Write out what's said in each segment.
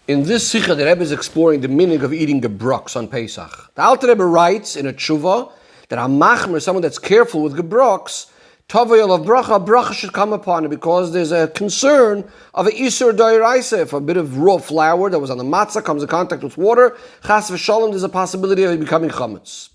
In this Sikha, the Rebbe is exploring the meaning of eating gebroks on Pesach. The Alter Rebbe writes in a tshuva that a machmer, someone that's careful with gebroks, Tavayel of bracha should come upon it because there's a concern of an isur d'oraisa. If a bit of raw flour that was on the matzah comes in contact with water, chas v'shalom, there's a possibility of it becoming chametz.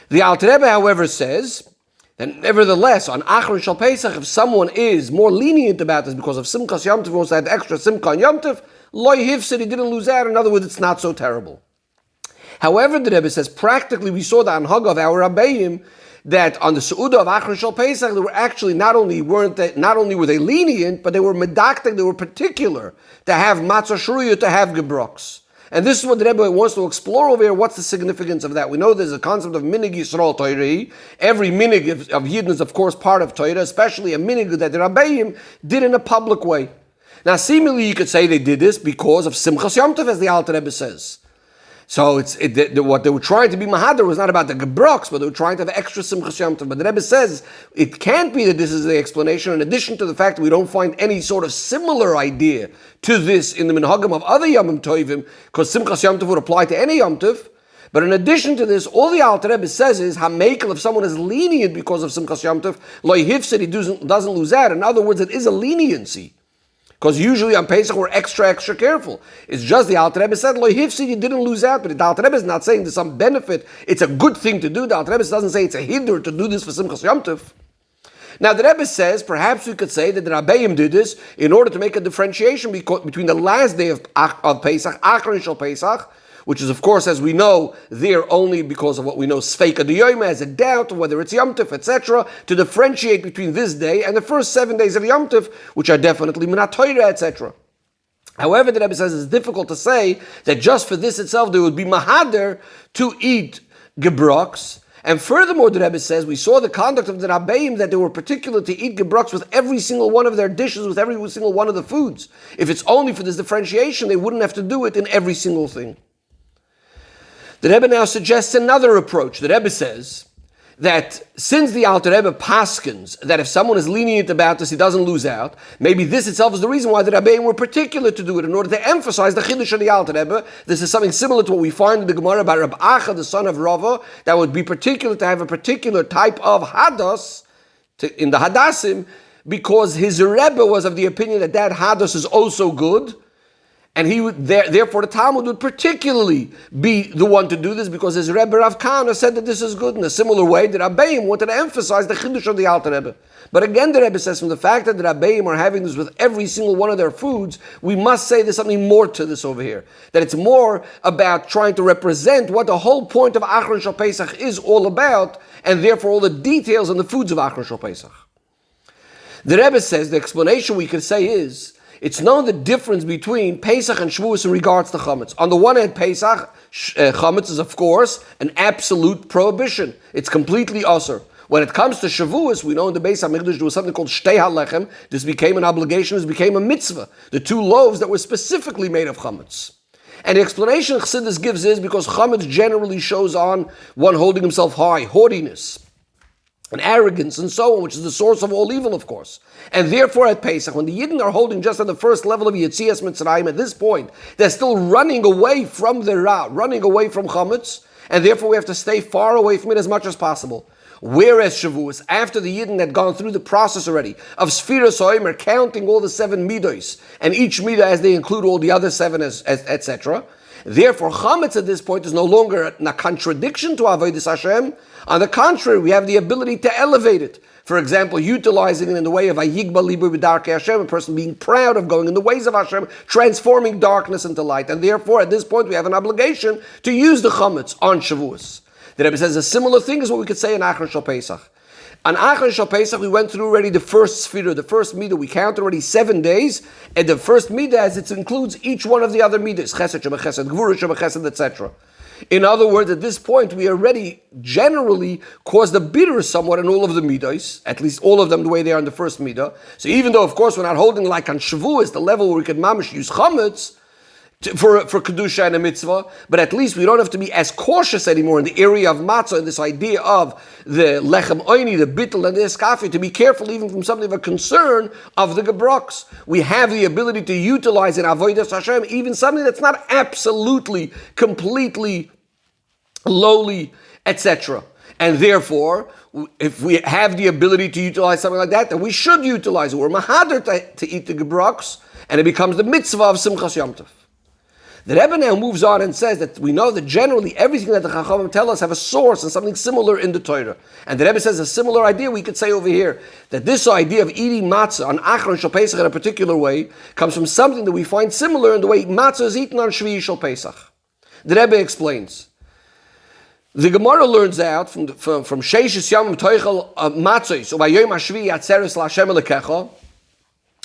The Alter Rebbe, however, says that nevertheless, on Acharonim shel Pesach, if someone is more lenient about this because of Simchas Yom Tov, wants to add extra Simcha on Yom Tov, loy hifsid, he didn't lose out. In other words, it's not so terrible. However, the Rebbe says, practically, we saw the anhaga of our Rabbeim, that on the Seudah of Acharonim shel Pesach, they were actually not only were they lenient, but they were medactic, they were particular to have matzah shruya, to have gebroks. And this is what the Rebbe wants to explore over here. What's the significance of that? We know there's a concept of minig Yisrael Torah. Every minig of Yidden is, of course, part of Torah, especially a minig that the Rabbeim did in a public way. Now, seemingly, you could say they did this because of Simchas Yom Tov, as the Alter Rebbe says. So what they were trying to be mahader was not about the gebroks, but they were trying to have extra Simchas Yom Tov. But the Rebbe says it can't be that this is the explanation, in addition to the fact that we don't find any sort of similar idea to this in the minhagim of other Yomim Tovim, because Simchas Yom Tov would apply to any Yom Tov. But in addition to this, all the Alter Rebbe says is, hamekel, if someone is lenient because of Simchas Yom Tov, loy hifsid, he doesn't lose out. In other words, it is a leniency. Because usually on Pesach we're extra careful. It's just the Alter Rebbe said, Lo hifsid, you didn't lose out. But the Alter Rebbe is not saying there's some benefit. It's a good thing to do. The Alter Rebbe doesn't say it's a hinder to do this for Simchas Yom Tov. Now the Rebbe says, perhaps we could say that the Rabbeim did this in order to make a differentiation between the last day of Pesach, Acharonim shel Pesach, which is, of course, as we know, there only because of what we know, Sfeika d'Yom, as a doubt of whether it's Yom Tov, etc., to differentiate between this day and the first 7 days of Yom Tov, which are definitely Minat Torah, etc. However, the Rebbe says it's difficult to say that just for this itself there would be mahader to eat gebroks. And furthermore, the Rebbe says, we saw the conduct of the Rabbeim that they were particular to eat gebroks with every single one of their dishes, with every single one of the foods. If it's only for this differentiation, they wouldn't have to do it in every single thing. The Rebbe now suggests another approach. The Rebbe says that since the Alter Rebbe paskins that if someone is lenient about this, he doesn't lose out, maybe this itself is the reason why the Rebbeim were particular to do it, in order to emphasize the Chiddush of the Alter Rebbe. This is something similar to what we find in the Gemara about Rab Acha, the son of Rava, that would be particular to have a particular type of hadas in the hadassim, because his Rebbe was of the opinion that that hadas is also good. And he would, therefore, the Talmud would particularly be the one to do this because his Rebbe Rav Kahana said that this is good. In a similar way, the Rabbeim wanted to emphasize the Chiddush of the Alter Rebbe. But again, the Rebbe says, from the fact that the Rabbeim are having this with every single one of their foods, we must say there's something more to this over here. That it's more about trying to represent what the whole point of Acharonim shel Pesach is all about, and therefore all the details on the foods of Acharonim shel Pesach. The Rebbe says, the explanation we could say is, it's known the difference between Pesach and Shavuos in regards to chametz. On the one hand, Pesach, chametz is of course an absolute prohibition. It's completely asur. When it comes to Shavuos, we know in the Beis HaMikdash there was something called Shtei HaLechem. This became an obligation, this became a mitzvah. The two loaves that were specifically made of chametz. And the explanation Chassidus gives is because chametz generally shows on one holding himself high, haughtiness, and arrogance and so on, which is the source of all evil, of course. And therefore at Pesach, when the Yidden are holding just at the first level of Yetzias Mitzrayim, at this point, they're still running away from the Ra, running away from chametz, and therefore we have to stay far away from it as much as possible. Whereas Shavuos, after the Yidden had gone through the process already of Sfiras HaOmer, counting all the 7 midos, and each midah as they include all the other 7, etc., therefore, chametz at this point is no longer a contradiction to Avodas Hashem. On the contrary, we have the ability to elevate it. For example, utilizing it in the way of Vayigba Liber B'Darkei Hashem, a person being proud of going in the ways of Hashem, transforming darkness into light. And therefore, at this point, we have an obligation to use the chametz on Shavuos. The Rebbe says a similar thing is what we could say in Acharonim shel Pesach. On Acharonim shel Pesach, we went through already the first sfira, the first midah. We counted already 7 days, and the first midah, as it includes each one of the other midahs, chesed, shebechesed, gvura, shebechesed, etc. In other words, at this point, we already generally caused a bitter somewhat in all of the midahs, at least all of them the way they are in the first midah. So even though, of course, we're not holding like on Shavuos, the level where we can mamish use chametz, for Kedusha and a mitzvah, but at least we don't have to be as cautious anymore in the area of matzah, and this idea of the lechem oini, the bittul, and the eskafi, to be careful even from something of a concern of the gebroks. We have the ability to utilize in avodas Hashem even something that's not absolutely, completely lowly, etc. And therefore, if we have the ability to utilize something like that, then we should utilize it. We're mahader to eat the gebroks, and it becomes the mitzvah of Simchas Yom Tov. The Rebbe now moves on and says that we know that generally everything that the Chachamim tell us have a source and something similar in the Torah. And the Rebbe says a similar idea we could say over here, that this idea of eating matzah on Acharon Shal Pesach in a particular way comes from something that we find similar in the way matzah is eaten on Shvi Shal Pesach. The Rebbe explains. The Gemara learns out from Sheishis Yomim Toichel Matzos or by Yom HaShvi Atzeres LaHashem Elekecha.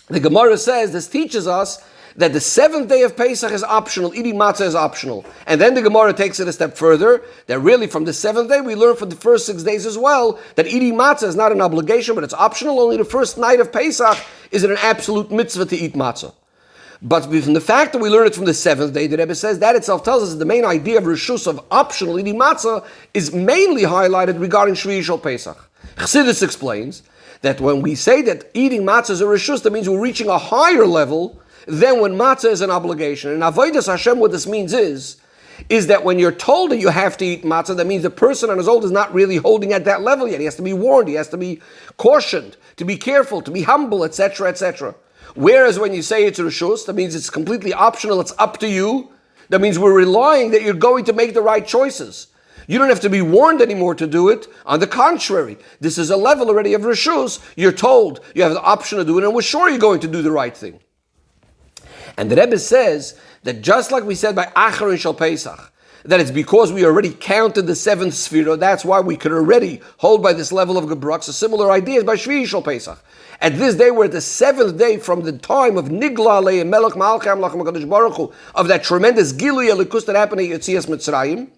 The Gemara says this teaches us that the seventh day of Pesach is optional, eating matzah is optional. And then the Gemara takes it a step further, that really from the seventh day we learn for the first 6 days as well, that eating matzah is not an obligation, but it's optional. Only the first night of Pesach is it an absolute mitzvah to eat matzah. But from the fact that we learn it from the seventh day, the Rebbe says, that itself tells us that the main idea of Rishus, of optional eating matzah, is mainly highlighted regarding Shvi Shal Pesach. Chassidus explains that when we say that eating matzah is a Rishus, that means we're reaching a higher level than when matzah is an obligation. And avodas Hashem, what this means is that when you're told that you have to eat matzah, that means the person on his own is not really holding at that level yet. He has to be warned, he has to be cautioned, to be careful, to be humble, etc., etc. Whereas when you say it's a reshus, that means it's completely optional, it's up to you. That means we're relying that you're going to make the right choices. You don't have to be warned anymore to do it. On the contrary, this is a level already of reshus. You're told, you have the option to do it, and we're sure you're going to do the right thing. And the Rebbe says that just like we said by Acharon Shal Pesach, that it's because we already counted the seventh Sefirah, that's why we could already hold by this level of Gebrux. A similar idea is by Shvi Shal Pesach. At this day, we're at the seventh day from the time of Nigla Alei Melech Malchei Amlach HaKadosh Baruch Hu, of that tremendous Gilui Elikus that happened at Yetzias Mitzrayim.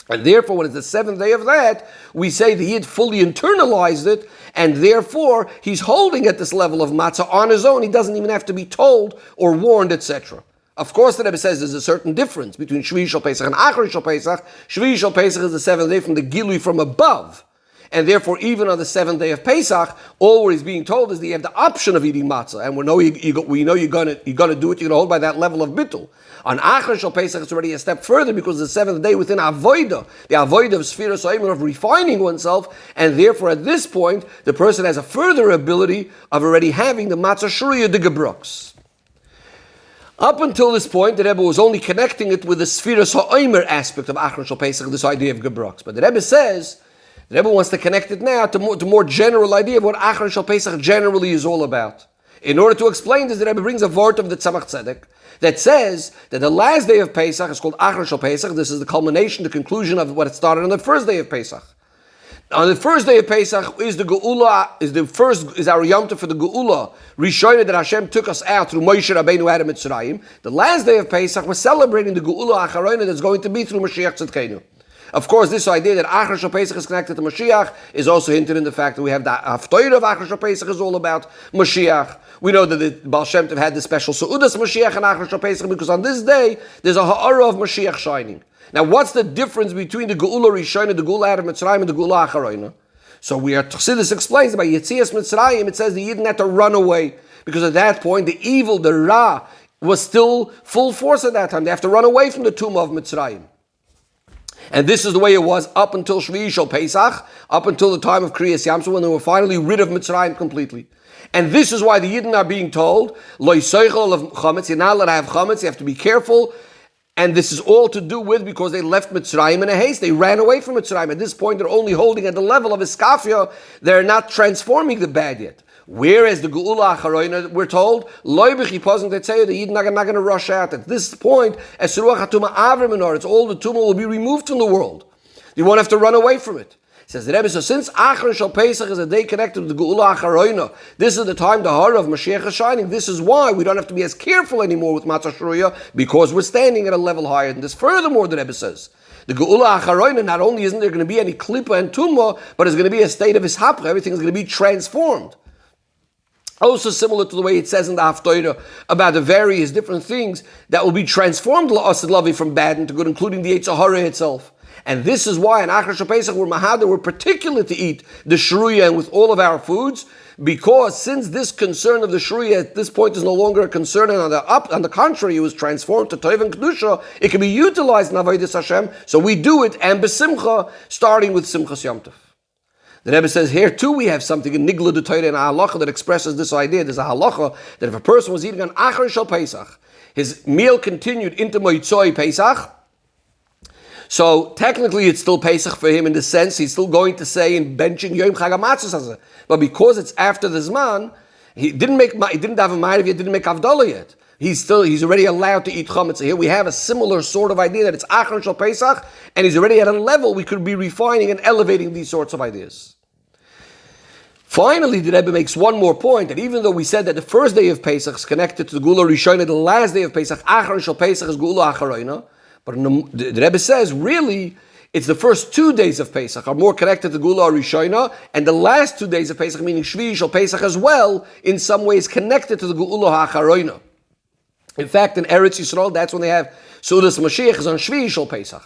And therefore, when it's the seventh day of that, we say the Yid fully internalized it, and therefore, he's holding at this level of matzah on his own. He doesn't even have to be told or warned, etc. Of course, the Rebbe says there's a certain difference between Shvi Shal Pesach and Acharon Shal Pesach. Shvi Shal Pesach is the seventh day from the Gilui from above. And therefore, even on the seventh day of Pesach, all what he's being told is that you have the option of eating matzah, and we know you're going to do it. You're going to hold by that level of bittul. On Acharon Shal Pesach, it's already a step further because the seventh day within Avodah, the Avodah of Sfiras Ha'omer, of refining oneself, and therefore at this point, the person has a further ability of already having the matzah shuriya de gebrux. Up until this point, the Rebbe was only connecting it with the Sfiras Ha'omer aspect of Acharon Shal Pesach, this idea of gebrux. But the Rebbe says, the Rebbe wants to connect it now to more general idea of what Acharon Shal Pesach generally is all about. In order to explain this, the Rebbe brings a vort of the Tzemach Tzedek that says that the last day of Pesach is called Acharon Shal Pesach. This is the culmination, the conclusion of what it started on the first day of Pesach. On the first day of Pesach is the Geula, is our Yom Tov for the Geula, Rishonah that Hashem took us out through Moshe Rabbeinu out of Mitzrayim. The last day of Pesach, we're celebrating the Geula Acharonim that's going to be through Mashiach Tzidkenu. Of course, this idea that Acharon Shal Pesach is connected to Mashiach is also hinted in the fact that we have the Haftorah of Acharon Shal Pesach is all about Mashiach. We know that the Baal Shem Tov had the special Seudas Mashiach and Acharon Shal Pesach because on this day, there's a Ha'ara of Mashiach shining. Now, what's the difference between the Geula Rishonah, the Geula out of Mitzrayim, and the Geula Acharonim? So Chassidus explains that by Yetzias Mitzrayim, it says the Yidden had to run away because at that point, the evil, the Ra, was still full force at that time. They have to run away from the tomb of Mitzrayim. And this is the way it was up until Shvi Shal Pesach, up until the time of Kriyas Yamsuf, when they were finally rid of Mitzrayim completely. And this is why the Yidden are being told, Lo yisaychel of chametz, you're not allowed to have chametz, you have to be careful. And this is all to do with because they left Mitzrayim in a haste. They ran away from Mitzrayim. At this point, they're only holding at the level of Iskafia. They're not transforming the bad yet. Whereas the Geula Acharonim, we're told, Loi b'chipazim tetzei, the Yidden are not going to rush out. At this point, as Ruach HaTumah Avrim Menor, it's all the Tumah will be removed from the world. You won't have to run away from it. Says the Rebbe, so since Acharon Shal Pesach is a day connected with the Geula Acharonim, this is the time the heart of Mashiach is shining. This is why we don't have to be as careful anymore with Matzah Shruya, because we're standing at a level higher than this. Furthermore, the Rebbe says, the Geula Acharonim, not only isn't there going to be any Klippa and Tumah, but it's going to be a state of Ishapcha. Everything is going to be transformed. Also similar to the way it says in the Haftorah about the various different things that will be transformed la'asid lavi from bad into good, including the Yetzer Hara itself. And this is why in Achar HaPesach we're particular to eat the shruya and with all of our foods, because since this concern of the shruya at this point is no longer a concern, and on the contrary, it was transformed to Tov and Kedusha, it can be utilized in Avodas Hashem, so we do it, and besimcha, starting with Simchas Yom Tov. The Rebbe says here too we have something in Nigla de Torah and a halacha that expresses this idea. There's a halacha that if a person was eating on Achar Shal Pesach, his meal continued into Moitzoi Pesach, so technically it's still Pesach for him in the sense he's still going to say in benching Yom Chag HaMatzos, but because it's after the Zman, he didn't have a Ma'ariv yet, didn't make Havdalah yet. He's already allowed to eat chametz. So here we have a similar sort of idea that it's Achar Shal Pesach, and he's already at a level we could be refining and elevating these sorts of ideas. Finally, the Rebbe makes one more point, that even though we said that the first day of Pesach is connected to the Gula Rishona, the last day of Pesach, Achar Shal Pesach is Gula Acharonim, but the Rebbe says, really, it's the first 2 days of Pesach are more connected to Gula Rishona, and the last 2 days of Pesach, meaning Shvi Shal Pesach as well, in some ways connected to the Gula Acharonim. In fact, in Eretz Yisrael, that's when they have Sudas Mashiach is on Shvi Shal Pesach.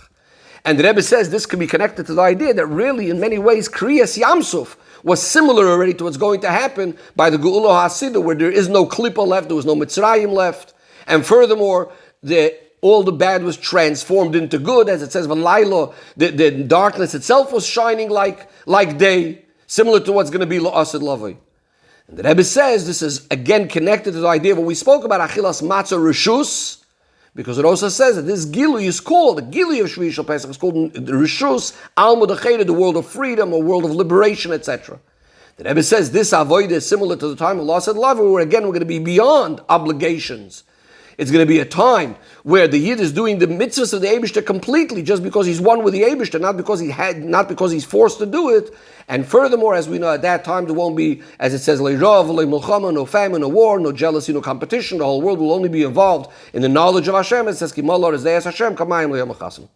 And the Rebbe says this can be connected to the idea that really, in many ways, Kriyas Yamsuf was similar already to what's going to happen by the Geula HaSidah, where there is no Klippa left, there was no Mitzrayim left, and furthermore, all the bad was transformed into good, as it says, V'layla, the darkness itself was shining like day, similar to what's going to be La'asid Lavai. And the Rebbe says this is again connected to the idea when we spoke about Achilas Matzah Rishus, because it also says that this Gilui is called, the Gilui of Shvi Shal Pesach is called Rishus, Alma Decheda, the world of freedom, a world of liberation, etc. The Rebbe says this avoid is similar to the time of La'asid Lavai, where again we're going to be beyond obligations. It's going to be a time where the Yid is doing the mitzvahs of the Eibishter completely, just because he's one with the Eibishter, not because he's forced to do it. And furthermore, as we know, at that time there won't be, as it says, no famine, no war, no jealousy, no competition. The whole world will only be involved in the knowledge of Hashem. It says, Ki Malor is Hashem, Kamayim Le'yom HaChasim.